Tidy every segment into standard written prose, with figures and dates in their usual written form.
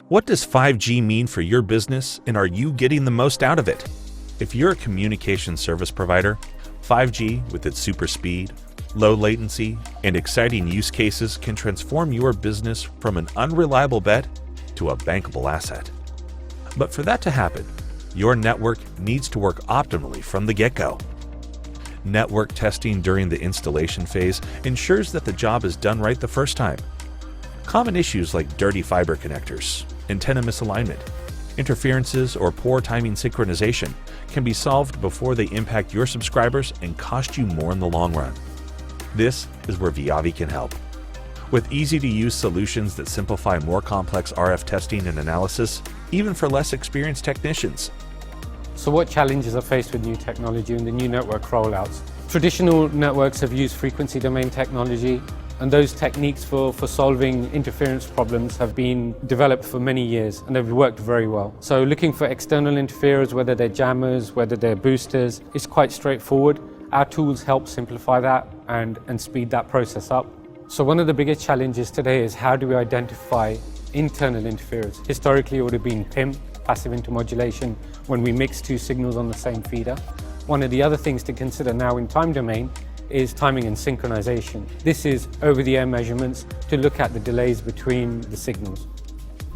What does 5G mean for your business, and are you getting the most out of it? If you're a communication service provider, 5G with its super speed, low latency, and exciting use cases can transform your business from an unreliable bet to a bankable asset. But for that to happen, your network needs to work optimally from the get-go. Network testing during the installation phase ensures that the job is done right the first time. Common issues like dirty fiber connectors, antenna misalignment, interferences, or poor timing synchronization can be solved before they impact your subscribers and cost you more in the long run. This is where Viavi can help. With easy-to-use solutions that simplify more complex RF testing and analysis, even for less experienced technicians. So what challenges are faced with new technology and the new network rollouts? Traditional networks have used frequency domain technology, and those techniques for solving interference problems have been developed for many years and they've worked very well. So looking for external interferers, whether they're jammers, whether they're boosters, is quite straightforward. Our tools help simplify that and speed that process up. So one of the biggest challenges today is how do we identify internal interferers? Historically it would have been PIM, passive intermodulation, when we mix two signals on the same feeder. One of the other things to consider now in time domain is timing and synchronization. This is over-the-air measurements to look at the delays between the signals.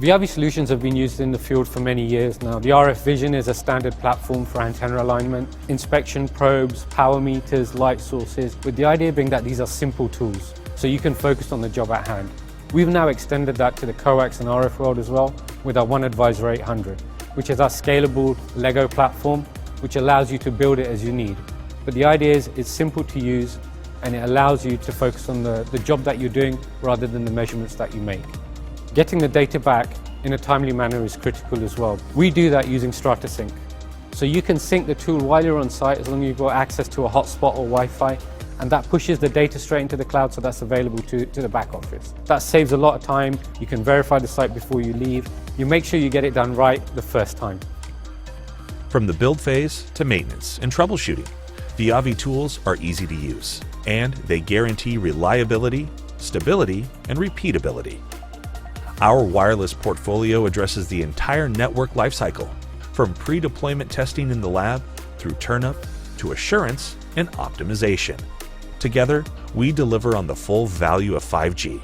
Viavi solutions have been used in the field for many years now. The RF Vision is a standard platform for antenna alignment, inspection probes, power meters, light sources, with the idea being that these are simple tools, so you can focus on the job at hand. We've now extended that to the coax and RF world as well with our ONEADVISOR 800, which is our scalable Lego platform, which allows you to build it as you need. But the idea is it's simple to use and it allows you to focus on the job that you're doing rather than the measurements that you make. Getting the data back in a timely manner is critical as well. We do that using StrataSync. So you can sync the tool while you're on site as long as you've got access to a hotspot or Wi-Fi, and that pushes the data straight into the cloud so that's available to the back office. That saves a lot of time. You can verify the site before you leave. You make sure you get it done right the first time. From the build phase to maintenance and troubleshooting, Viavi tools are easy to use, and they guarantee reliability, stability, and repeatability. Our wireless portfolio addresses the entire network lifecycle, from pre-deployment testing in the lab through turn-up to assurance and optimization. Together, we deliver on the full value of 5G,